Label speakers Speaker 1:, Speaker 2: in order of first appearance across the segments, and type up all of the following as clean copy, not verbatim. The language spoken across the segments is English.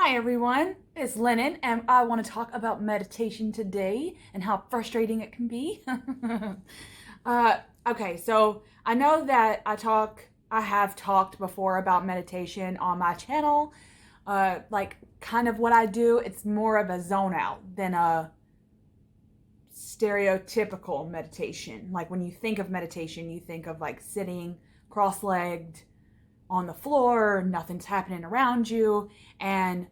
Speaker 1: Hi everyone, it's Lennon, and I want to talk about meditation today and how frustrating it can be. Okay, so I know that I have talked before about meditation on my channel. Like kind of what I do, it's more of a zone out than a stereotypical meditation. Like when you think of meditation, you think of like sitting cross-legged on the floor, nothing's happening around you, and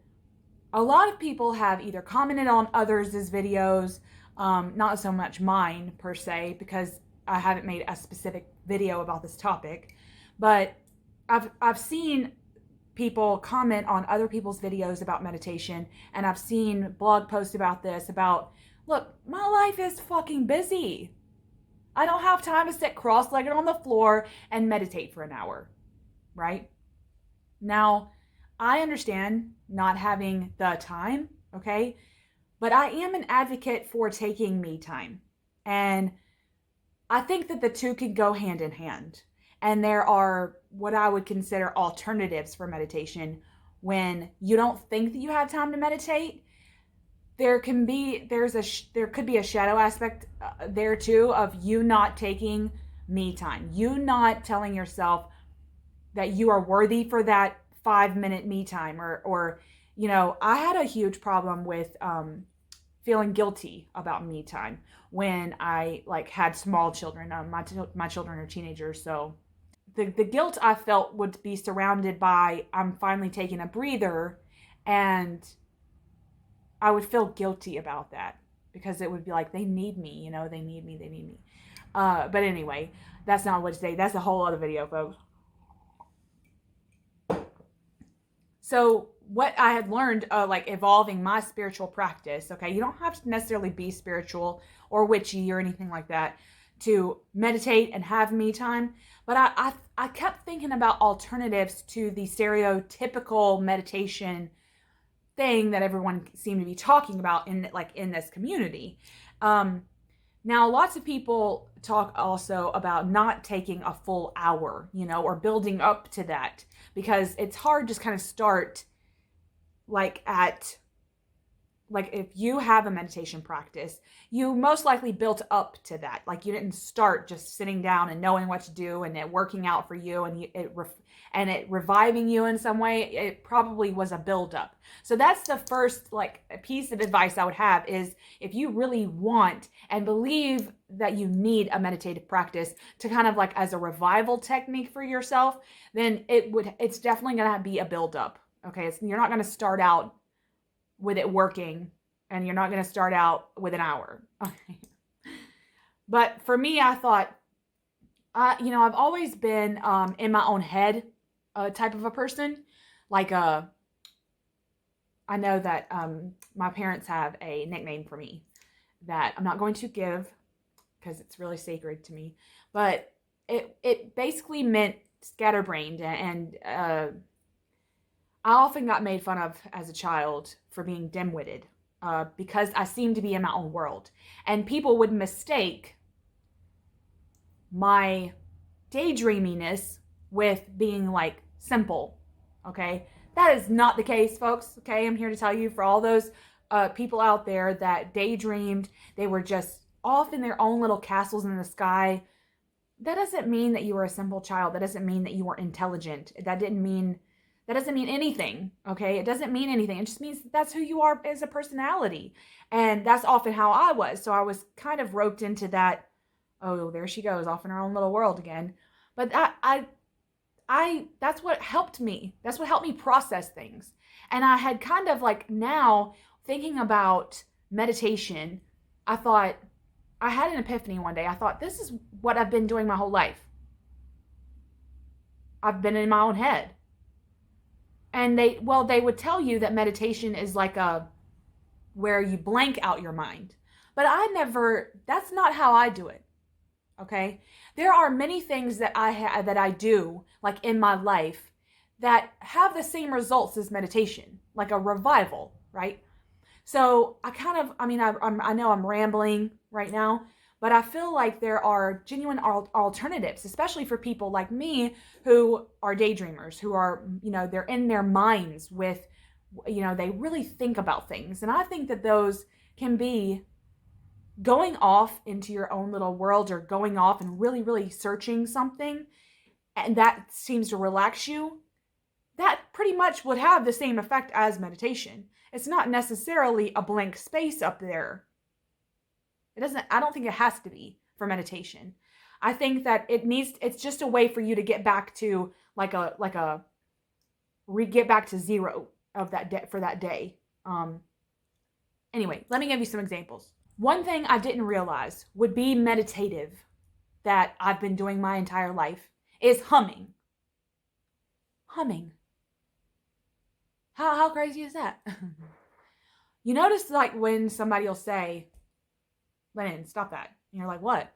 Speaker 1: a lot of people have either commented on others' videos, not so much mine per se, because I haven't made a specific video about this topic, but I've seen people comment on other people's videos about meditation, and I've seen blog posts about this, about, look, my life is fucking busy. I don't have time to sit cross-legged on the floor and meditate for an hour, right? Now, I understand not having the time, okay? But I am an advocate for taking me time. And I think that the two can go hand in hand. And there are what I would consider alternatives for meditation. When you don't think that you have time to meditate, there could be a shadow aspect there too, of you not taking me time. You not telling yourself that you are worthy for that 5-minute me time, or I had a huge problem with feeling guilty about me time when I had small children. My children are teenagers, so the guilt I felt would be surrounded by, I'm finally taking a breather, and I would feel guilty about that because it would be like, they need me, they need me. But anyway, that's not what today. That's a whole other video, folks. So what I had learned, evolving my spiritual practice, okay, you don't have to necessarily be spiritual or witchy or anything like that to meditate and have me time. But I kept thinking about alternatives to the stereotypical meditation thing that everyone seemed to be talking about in this community. Now, lots of people talk also about not taking a full hour, or building up to that, because it's hard to just kind of start if you have a meditation practice, you most likely built up to that. Like, you didn't start just sitting down and knowing what to do and it working out for you and it reviving you in some way. It probably was a buildup. So that's the first piece of advice I would have, is if you really want and believe that you need a meditative practice to kind of as a revival technique for yourself, then it's definitely going to be a buildup. Okay, you're not going to start out with it working, and you're not going to start out with an hour. Okay. But for me, I thought, I've always been in my own head type of a person. I know that my parents have a nickname for me that I'm not going to give because it's really sacred to me. But it basically meant scatterbrained, and I often got made fun of as a child for being dim-witted because I seemed to be in my own world. And people would mistake my daydreaminess with being simple, okay? That is not the case, folks, okay? I'm here to tell you, for all those people out there that daydreamed, they were just off in their own little castles in the sky. That doesn't mean that you were a simple child. That doesn't mean that you were intelligent. That doesn't mean anything, okay? It doesn't mean anything. It just means that's who you are as a personality. And that's often how I was. So I was kind of roped into that, oh, there she goes, off in her own little world again. But that's what helped me. That's what helped me process things. And I had kind of now thinking about meditation, I thought, I had an epiphany one day. I thought, this is what I've been doing my whole life. I've been in my own head. And they would tell you that meditation is where you blank out your mind. But that's not how I do it. Okay? There are many things that I do in my life that have the same results as meditation, like a revival, right? So I know I'm rambling right now, but I feel like there are genuine alternatives, especially for people like me who are daydreamers, who are, they're in their minds with they really think about things. And I think that those can be going off into your own little world, or going off and really, really searching something, and that seems to relax you. That pretty much would have the same effect as meditation. It's not necessarily a blank space up there. I don't think it has to be for meditation. I think that it's just a way for you to get back to get back to zero of that day for that day. Anyway, let me give you some examples. One thing I didn't realize would be meditative that I've been doing my entire life is humming. Humming. How crazy is that? You notice like when somebody will say, "Lennon, stop that." And you're like, "What?"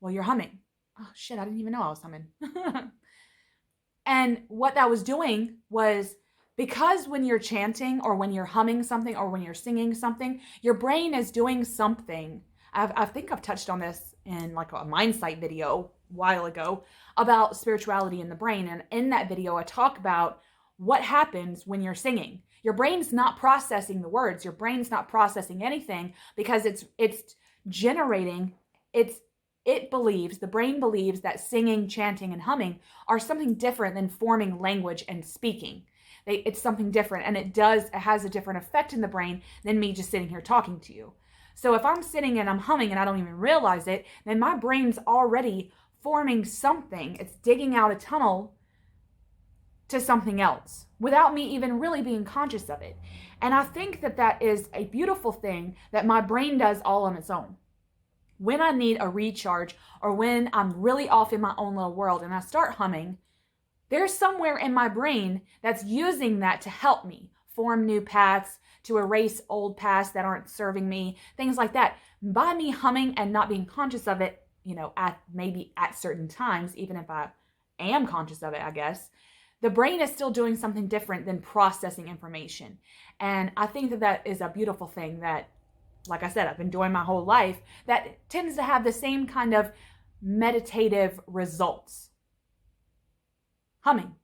Speaker 1: "Well, you're humming." "Oh shit, I didn't even know I was humming." And what that was doing was, because when you're chanting or when you're humming something or when you're singing something, your brain is doing something. I think I've touched on this in like a Mindsight video a while ago about spirituality in the brain. And in that video, I talk about what happens when you're singing. Your brain's not processing the words. Your brain's not processing anything, because it's generating, the brain believes that singing, chanting, and humming are something different than forming language and speaking. It's something different, and it has a different effect in the brain than me just sitting here talking to you. So if I'm sitting and I'm humming and I don't even realize it, then my brain's already forming something. It's digging out a tunnel to something else without me even really being conscious of it. And I think that that is a beautiful thing that my brain does all on its own. When I need a recharge, or when I'm really off in my own little world and I start humming, there's somewhere in my brain that's using that to help me form new paths, to erase old paths that aren't serving me, things like that. By me humming and not being conscious of it, maybe at certain times, even if I am conscious of it, I guess, the brain is still doing something different than processing information. And I think that that is a beautiful thing that, like I said, I've been doing my whole life, that tends to have the same kind of meditative results. Humming.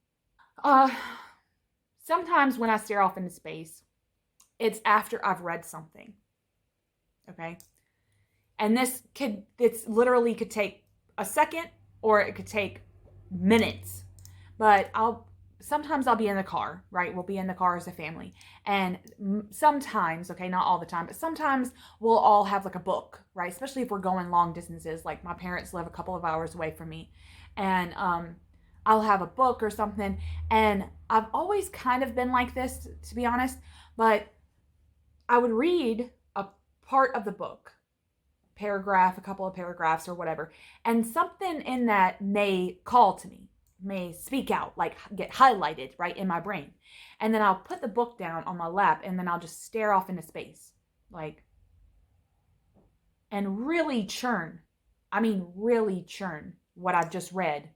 Speaker 1: Sometimes when I stare off into space, it's after I've read something. Okay? And it's literally could take a second, or it could take minutes. But sometimes I'll be in the car, right? We'll be in the car as a family. And sometimes, okay, not all the time, but sometimes we'll all have like a book, right? Especially if we're going long distances. Like my parents live a couple of hours away from me. And I'll have a book or something. And I've always kind of been like this, to be honest. But I would read a part of the book, paragraph, a couple of paragraphs or whatever. And something in that may call to me, may speak out, like get highlighted right in my brain. And then I'll put the book down on my lap, and then I'll just stare off into space, and really churn what I've just read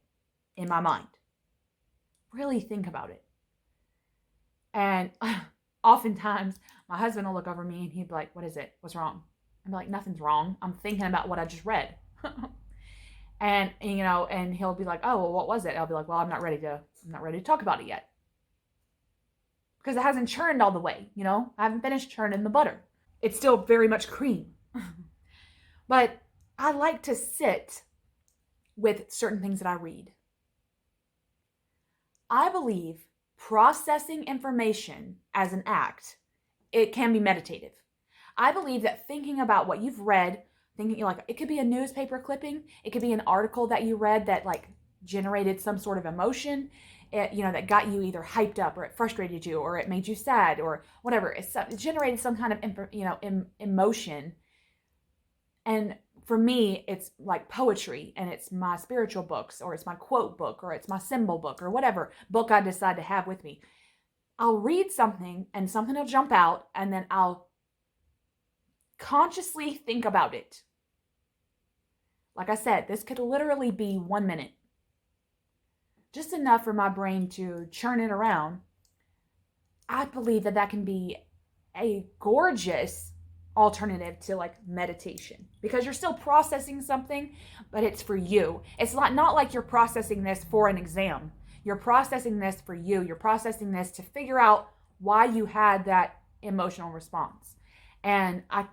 Speaker 1: in my mind. Really think about it. And oftentimes my husband will look over me and he'd be like, "What is it? What's wrong?" I'm like, "Nothing's wrong. I'm thinking about what I just read." And and he'll be like, "Oh, well, what was it?" I'll be like, "Well, I'm not ready to talk about it yet. Because it hasn't churned all the way, I haven't finished churning the butter. It's still very much cream." But I like to sit with certain things that I read. I believe processing information as an act, it can be meditative. I believe that thinking about what you've read, it could be a newspaper clipping, it could be an article that you read that generated some sort of emotion, that got you either hyped up, or it frustrated you, or it made you sad, or whatever. It generated some kind of emotion. And for me, it's like poetry, and it's my spiritual books, or it's my quote book, or it's my symbol book, or whatever book I decide to have with me. I'll read something and something will jump out, and then I'll consciously think about it. Like I said, this could literally be 1 minute. Just enough for my brain to churn it around. I believe that that can be a gorgeous alternative to meditation, because you're still processing something, but it's for you. It's not like you're processing this for an exam. You're processing this for you. You're processing this to figure out why you had that emotional response. And I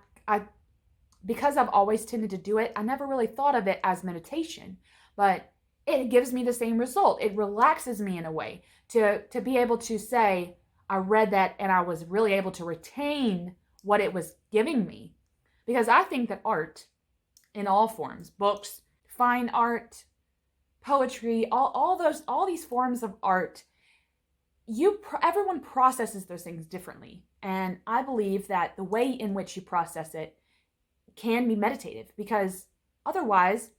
Speaker 1: because I've always tended to do it, I never really thought of it as meditation, but it gives me the same result. It relaxes me in a way to be able to say, I read that and I was really able to retain what it was giving me. Because I think that art in all forms, books, fine art, poetry, all these forms of art, everyone processes those things differently. And I believe that the way in which you process it can be meditative, because otherwise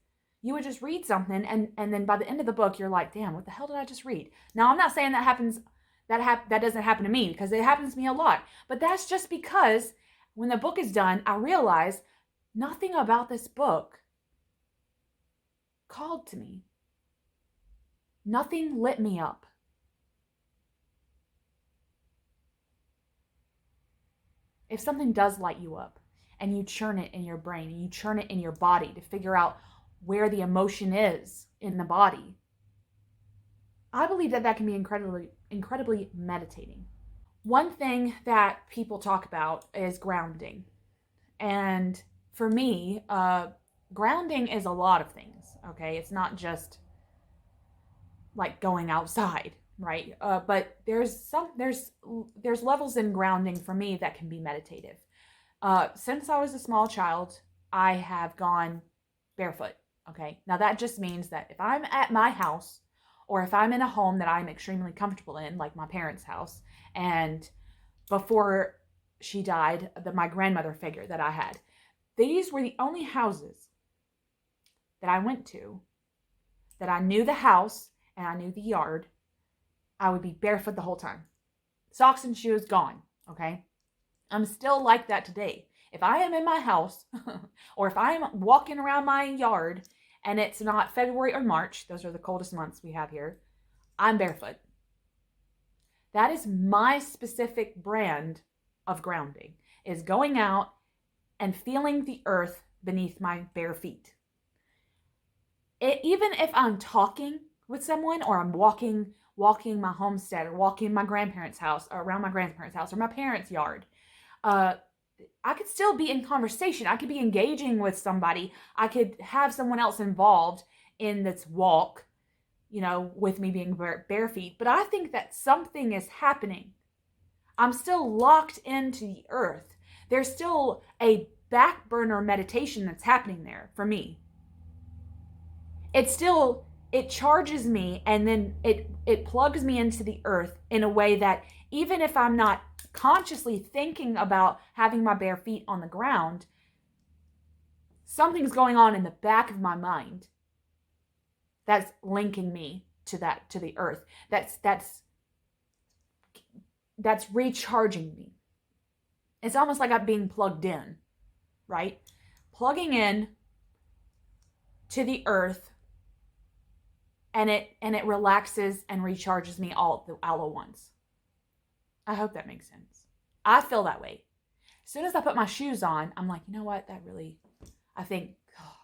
Speaker 1: you would just read something and then by the end of the book you're like, damn, what the hell did I just read? Now, I'm not saying that happens, that doesn't happen to me, because it happens to me a lot, but that's just because when the book is done, I realize nothing about this book called to me. Nothing lit me up. If something does light you up and you churn it in your brain and you churn it in your body to figure out where the emotion is in the body, I believe that can be incredibly meditating. One thing that people talk about is grounding. And for me, grounding is a lot of things, okay? It's not just like going outside, right? But there's levels in grounding for me that can be meditative. Since I was a small child, I have gone barefoot, okay? Now that just means that if I'm at my house, or if I'm in a home that I'm extremely comfortable in, like my parents' house, and before she died, my grandmother figure that I had, these were the only houses that I went to that I knew the house and I knew the yard. I would be barefoot the whole time. Socks and shoes gone, okay? I'm still like that today. If I am in my house or if I'm walking around my yard and it's not February or March, those are the coldest months we have here, I'm barefoot. That is my specific brand of grounding, is going out and feeling the earth beneath my bare feet. Even if I'm talking with someone, or I'm walking my homestead, or walking my grandparents' house, or around my grandparents' house, or my parents' yard, I could still be in conversation. I could be engaging with somebody. I could have someone else involved in this walk, with me being bare feet. But I think that something is happening. I'm still locked into the earth. There's still a back burner meditation that's happening there for me. It charges me, and then it plugs me into the earth in a way that even if I'm not consciously thinking about having my bare feet on the ground, something's going on in the back of my mind that's linking me to the earth. That's recharging me. It's almost like I'm being plugged in, right? Plugging in to the earth, and it relaxes and recharges me all at once. I hope that makes sense. I feel that way. As soon as I put my shoes on, I'm like, you know what? I think, oh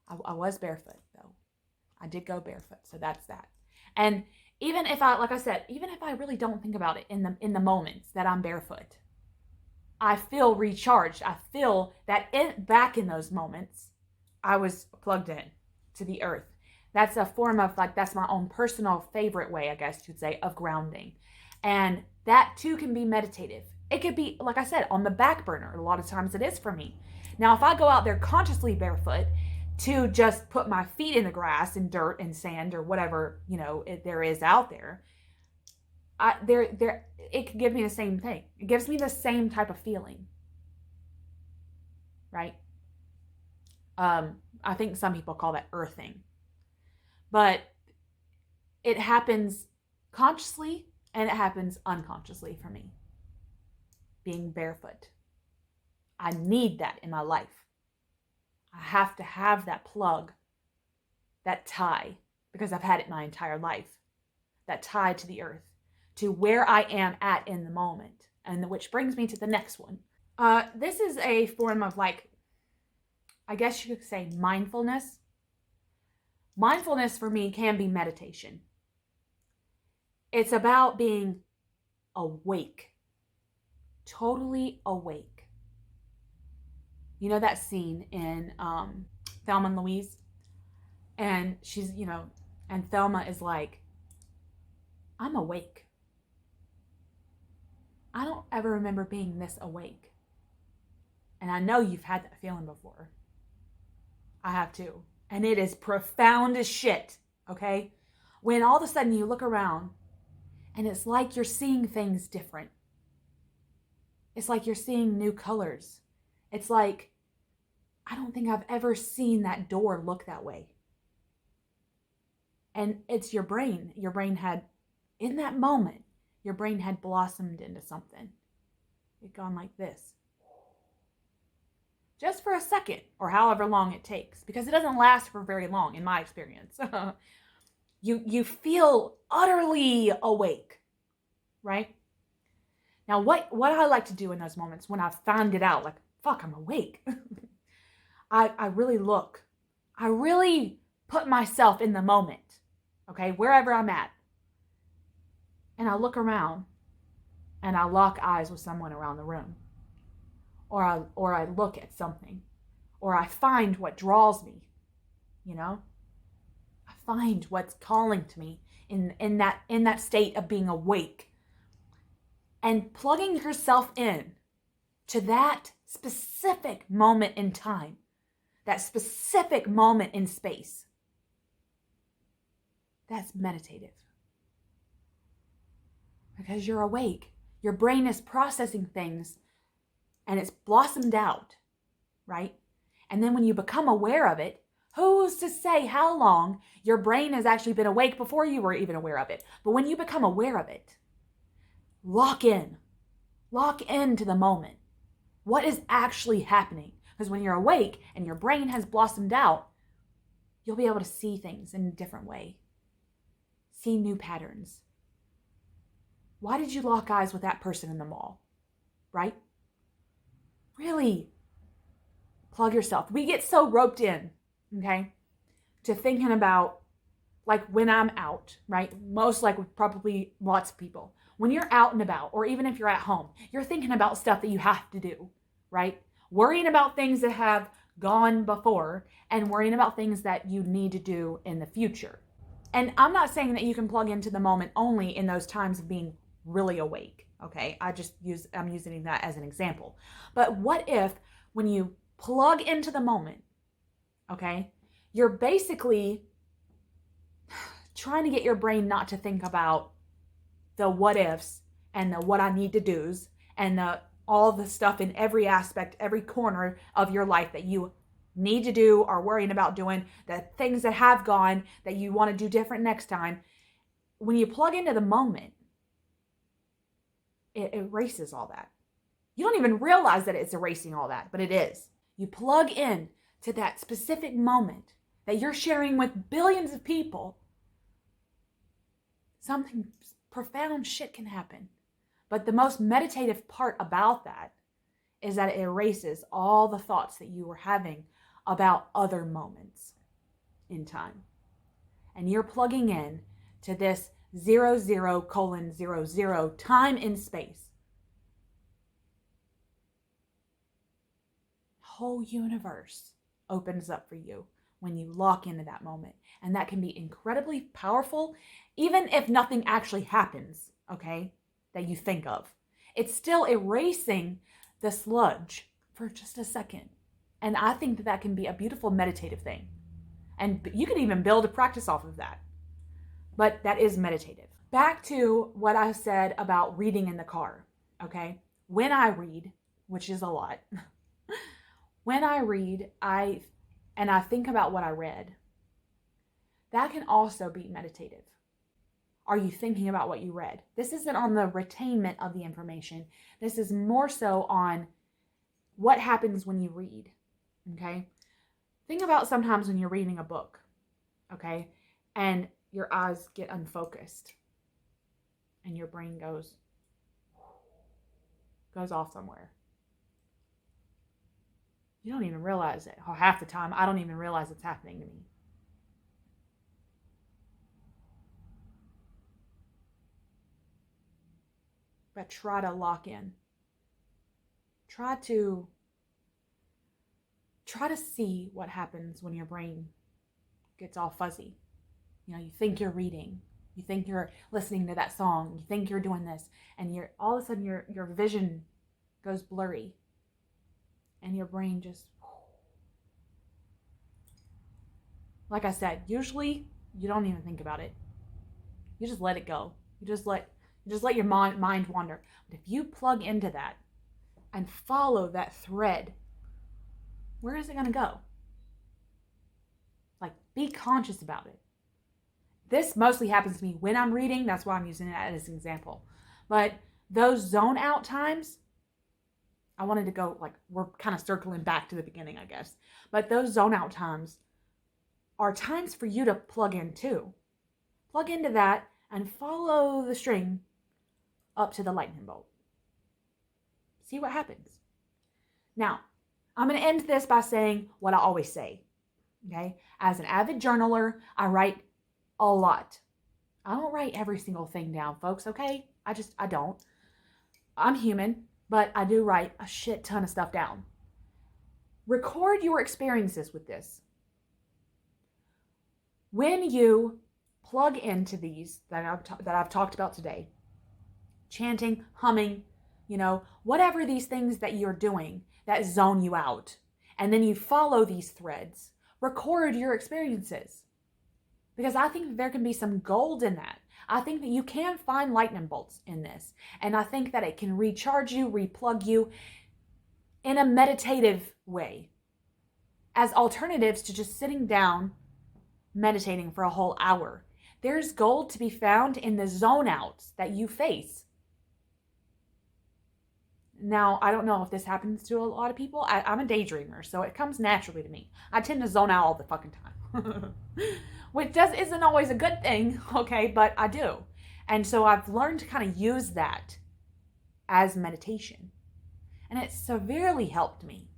Speaker 1: yeah, I was barefoot though. I did go barefoot, so that's that. And even if like I said, even if I really don't think about it in the moments that I'm barefoot, I feel recharged. I feel that back in those moments, I was plugged in to the earth. That's a form of, that's my own personal favorite way, I guess you'd say, of grounding. And that too can be meditative. It could be, like I said, on the back burner. A lot of times it is for me. Now, if I go out there consciously barefoot to just put my feet in the grass and dirt and sand or whatever, there is out there, it could give me the same thing. It gives me the same type of feeling, right? I think some people call that earthing, but it happens consciously and it happens unconsciously for me. Being barefoot, I need that in my life. I have to have that plug, that tie, because I've had it my entire life. That tie to the earth, to where I am at in the moment, and which brings me to the next one. This is a form of, I guess you could say, mindfulness. Mindfulness for me can be meditation. It's about being awake. Totally awake. You know that scene in Thelma and Louise? And she's, and Thelma is like, I'm awake. I don't ever remember being this awake. And I know you've had that feeling before. I have too. And it is profound as shit, okay? When all of a sudden you look around and it's like you're seeing things different. It's like you're seeing new colors. It's like, I don't think I've ever seen that door look that way. And it's your brain. Your brain had, in that moment, your brain had blossomed into something. It gone like this. Just for a second, or however long it takes, because it doesn't last for very long, in my experience. You feel utterly awake, right? Now, what I like to do in those moments when I find it out, like, fuck, I'm awake. I really look. I really put myself in the moment, okay, wherever I'm at. And I look around and I lock eyes with someone around the room. Or I look at something. Or I find what draws me, I find what's calling to me in that state of being awake. And plugging yourself in to that specific moment in time, that specific moment in space. That's meditative. Because you're awake. Your brain is processing things and it's blossomed out, right? And then when you become aware of it, who's to say how long your brain has actually been awake before you were even aware of it? But when you become aware of it, lock in. Lock into the moment. What is actually happening? Because when you're awake and your brain has blossomed out, you'll be able to see things in a different way. See new patterns. Why did you lock eyes with that person in the mall? Right? Really plug yourself. We get so roped in, okay, to thinking about, like, when I'm out, right? Most like with probably lots of people. When you're out and about, or even if you're at home, you're thinking about stuff that you have to do, right? Worrying about things that have gone before and worrying about things that you need to do in the future. And I'm not saying that you can plug into the moment only in those times of being really awake, okay? I'm using that as an example. But what if when you plug into the moment, okay, you're basically trying to get your brain not to think about the what ifs and the what I need to do's and all the stuff in every aspect, every corner of your life that you need to do or worrying about doing, the things that have gone that you want to do different next time. When you plug into the moment, it erases all that. You don't even realize that it's erasing all that, but it is. You plug in to that specific moment that you're sharing with billions of people. Something profound shit can happen. But the most meditative part about that is that it erases all the thoughts that you were having about other moments in time. And you're plugging in to this 00:00 time in space. The whole universe opens up for you when you lock into that moment. And that can be incredibly powerful, even if nothing actually happens, okay, that you think of. It's still erasing the sludge for just a second. And I think that can be a beautiful meditative thing. And you can even build a practice off of that. But that is meditative. Back to what I said about reading in the car, okay? When I read, which is a lot, when I read, I think about what I read, that can also be meditative. Are you thinking about what you read? This isn't on the retainment of the information. This is more so on what happens when you read, okay? Think about sometimes when you're reading a book, okay? And your eyes get unfocused and your brain goes off somewhere. You don't even realize it. Or half the time, I don't even realize it's happening to me. but try to lock in. Try to see what happens when your brain gets all fuzzy. You know, you think you're reading, you think you're listening to that song, you think you're doing this, and you're all of a sudden your vision goes blurry and your brain just, like I said, usually you don't even think about it. You just let it go. You just let your mind wander. But if you plug into that and follow that thread, where is it going to go? Like, be conscious about it. This mostly happens to me when I'm reading. That's why I'm using it as an example. But those zone out times, I wanted to go, like, we're kind of circling back to the beginning, I guess. But those zone out times are times for you to plug in too. Plug into that and follow the string up to the lightning bolt. See what happens. Now, I'm going to end this by saying what I always say. Okay? As an avid journaler, I write a lot. I don't write every single thing down, folks, okay? I don't. I'm human, but I do write a shit ton of stuff down. Record your experiences with this. When you plug into these that I've talked about today, chanting, humming, you know, whatever these things that you're doing that zone you out, and then you follow these threads, record your experiences. Because I think there can be some gold in that. I think that you can find lightning bolts in this. And I think that it can recharge you, replug you in a meditative way, as alternatives to just sitting down meditating for a whole hour. There's gold to be found in the zone outs that you face. Now, I don't know if this happens to a lot of people. I'm a daydreamer, so it comes naturally to me. I tend to zone out all the fucking time. Which isn't always a good thing, okay, but I do. And so I've learned to kind of use that as meditation. And it severely helped me.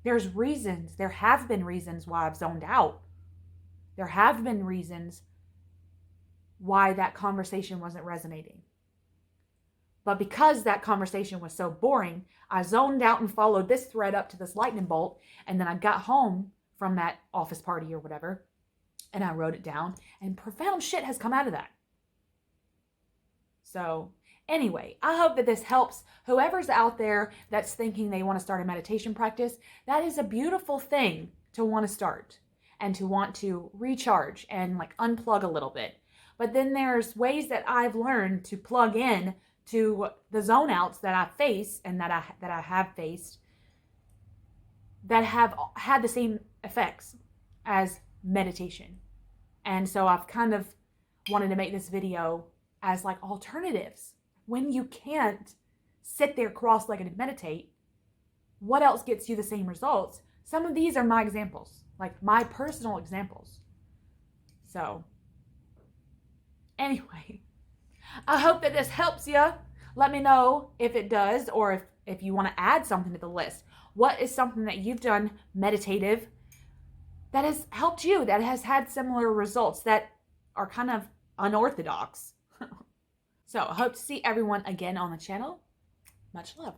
Speaker 1: There have been reasons why I've zoned out. There have been reasons why that conversation wasn't resonating. But because that conversation was so boring, I zoned out and followed this thread up to this lightning bolt. And then I got home from that office party or whatever, and I wrote it down, and profound shit has come out of that. So anyway, I hope that this helps whoever's out there that's thinking they want to start a meditation practice. That is a beautiful thing to want to start and to want to recharge and like unplug a little bit. But then there's ways that I've learned to plug in to the zone outs that I face and that I have faced that have had the same effects as meditation. And so I've kind of wanted to make this video as like alternatives. When you can't sit there cross-legged and meditate, what else gets you the same results? Some of these are my examples, like my personal examples. So anyway, I hope that this helps you. Let me know if it does, or if you want to add something to the list. What is something that you've done meditative that has helped you, that has had similar results, that are kind of unorthodox? So I hope to see everyone again on the channel. Much love.